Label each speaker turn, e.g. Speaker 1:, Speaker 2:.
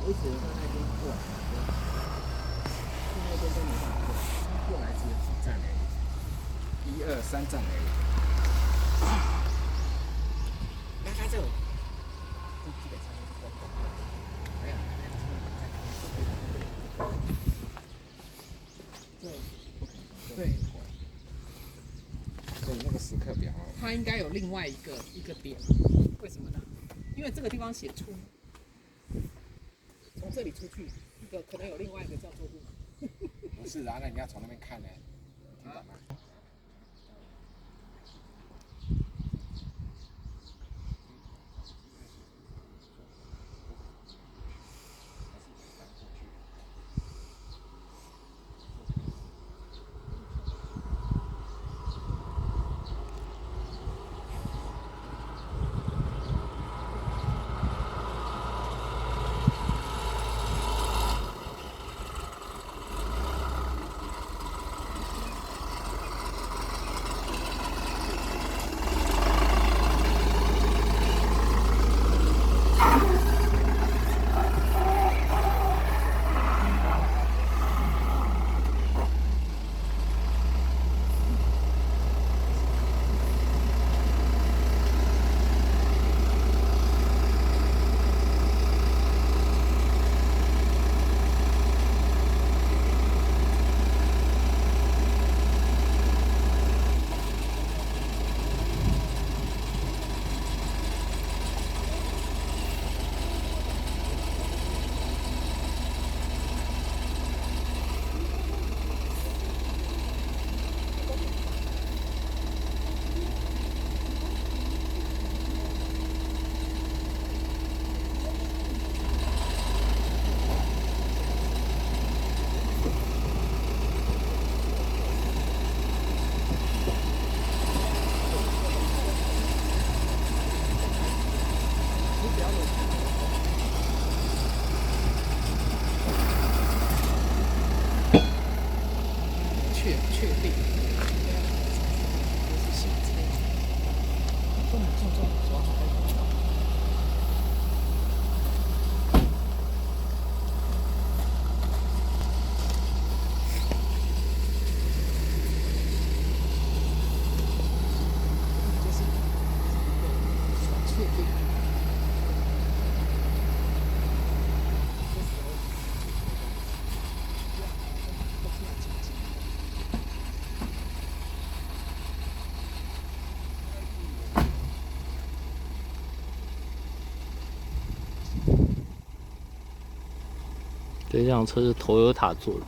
Speaker 1: 我一直有在那边过来，去那边都没办法过来只有几站而已，1、2、3站而已。拉开这，基本上都是观光客。没有，对，所以那个时刻表，它应该有另外一个点，为什么呢？因为这个地方写出，从这里出去，可能有另外一个叫做路。不是啊，那你要从那边看呢，听懂吗？确定。都很注重主要是拍广告。就是确定。
Speaker 2: 这辆车是Toyota做的。